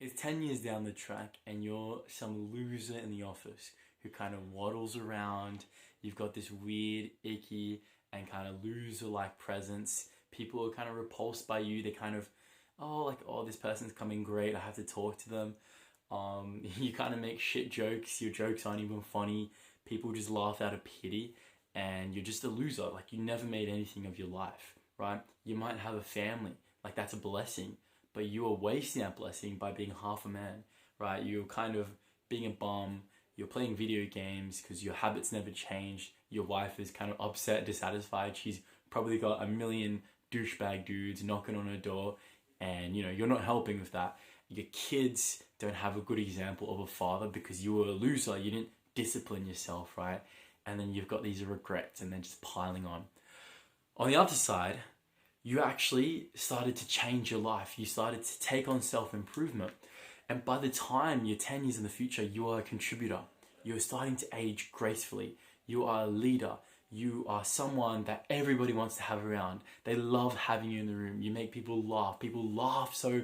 It's 10 years down the track and you're some loser in the office who kind of waddles around. You've got this weird, icky, and kind of loser like presence. People are kind of repulsed by you. They kind of, oh, this person's coming great. I have to talk to them. You kind of make shit jokes. Your jokes aren't even funny. People just laugh out of pity, and you're just a loser. Like, you never made anything of your life, right? You might have a family, like, that's a blessing, but you are wasting that blessing by being half a man, right? You're kind of being a bum. You're playing video games because your habits never change. Your wife is kind of upset, dissatisfied. She's probably got a million douchebag dudes knocking on her door, and you're not helping with that. Your kids don't have a good example of a father because you were a loser. You didn't discipline yourself, right? And then you've got these regrets and then just piling on. On the other side, you actually started to change your life. You started to take on self improvement. And by the time you're 10 years in the future, you are a contributor. You're starting to age gracefully. You are a leader. You are someone that everybody wants to have around. They love having you in the room. You make people laugh. People laugh so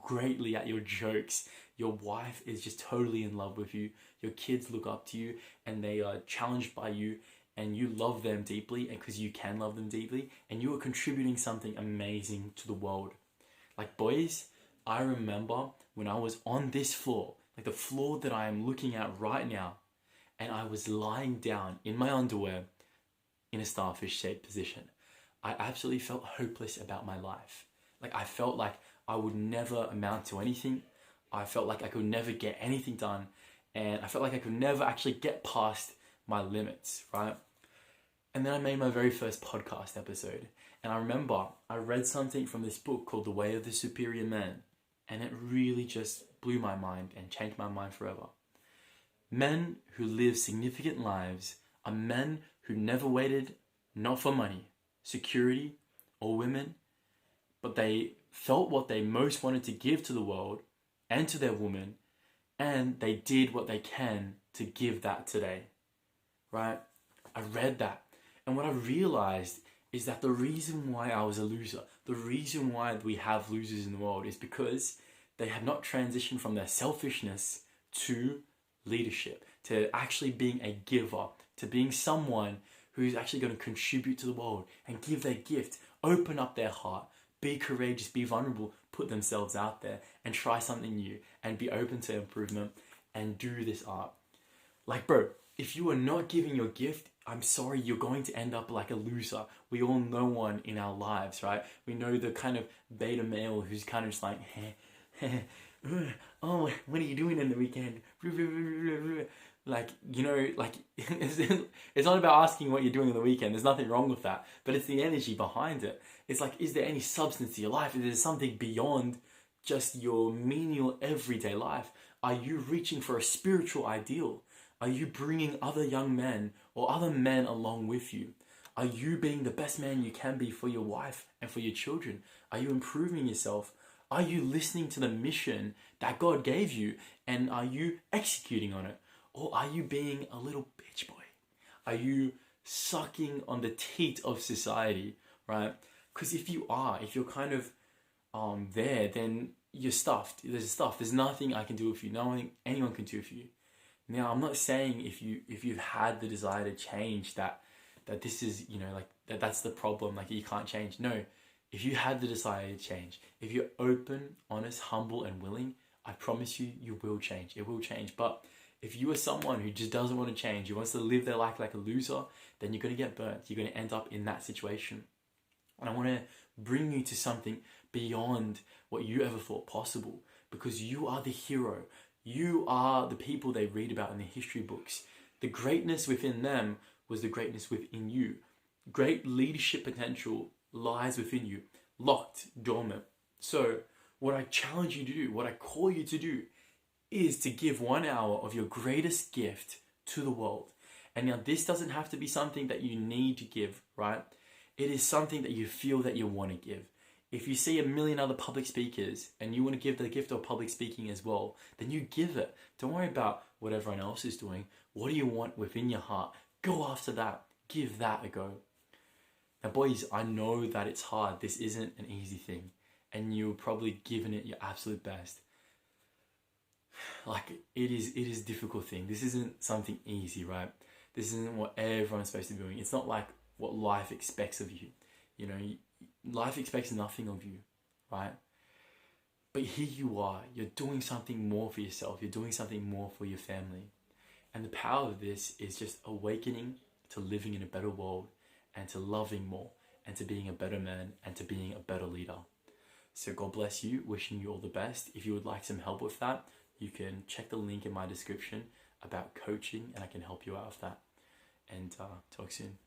greatly at your jokes. Your wife is just totally in love with you. Your kids look up to you and they are challenged by you, and you love them deeply, and because you can love them deeply, and you are contributing something amazing to the world. Like, boys, I remember when I was on this floor, like the floor that I am looking at right now, and I was lying down in my underwear in a starfish shaped position. I absolutely felt hopeless about my life. Like, I felt like I would never amount to anything. I felt like I could never get anything done. And I felt like I could never actually get past my limits, right? And then I made my very first podcast episode. And I remember I read something from this book called The Way of the Superior Man. And it really just blew my mind and changed my mind forever. Men who live significant lives are men who never waited, not for money, security, or women, but they felt what they most wanted to give to the world and to their woman, and they did what they can to give that today, right? I read that, and what I realized is that the reason why I was a loser, the reason why we have losers in the world, is because they have not transitioned from their selfishness to leadership, to actually being a giver, to being someone who's actually going to contribute to the world and give their gift, open up their heart, be courageous, be vulnerable, put themselves out there and try something new and be open to improvement and do this art. Like, bro, if you are not giving your gift, I'm sorry, you're going to end up like a loser. We all know one in our lives, right? We know the kind of beta male who's kind of just like, oh, what are you doing in the weekend? Like, it's not about asking what you're doing on the weekend. There's nothing wrong with that. But it's the energy behind it. It's like, is there any substance to your life? Is there something beyond just your menial everyday life? Are you reaching for a spiritual ideal? Are you bringing other young men or other men along with you? Are you being the best man you can be for your wife and for your children? Are you improving yourself? Are you listening to the mission that God gave you, and are you executing on it? Or are you being a little bitch boy? Are you sucking on the teat of society, right? Because if you're kind of there, then you're stuffed. There's nothing I can do with you. Nothing anyone can do for you. Now, I'm not saying if you've had the desire to change that this is, that's the problem, like you can't change. No, if you had the desire to change, if you're open, honest, humble, and willing, I promise you, you will change. It will change. But if you are someone who just doesn't want to change, who wants to live their life like a loser, then you're going to get burnt. You're going to end up in that situation. And I want to bring you to something beyond what you ever thought possible, because you are the hero. You are the people they read about in the history books. The greatness within them was the greatness within you. Great leadership potential lies within you, locked, dormant. So what I challenge you to do, what I call you to do, is to give 1 hour of your greatest gift to the world. And now this doesn't have to be something that you need to give, right? It is something that you feel that you want to give. If you see a million other public speakers and you want to give the gift of public speaking as well, then you give it. Don't worry about what everyone else is doing. What do you want within your heart? Go after that. Give that a go. Now, boys, I know that it's hard. This isn't an easy thing. And you're probably giving it your absolute best. like it is a difficult thing. This isn't something easy, right? This isn't what everyone's supposed to be doing. It's not like what life expects of you. You know, life expects nothing of you, right? But here you are. You're doing something more for yourself. You're doing something more for your family. And the power of this is just awakening to living in a better world and to loving more and to being a better man and to being a better leader. So God bless you, wishing you all the best. If you would like some help with that, you can check the link in my description about coaching and I can help you out with that. And talk soon.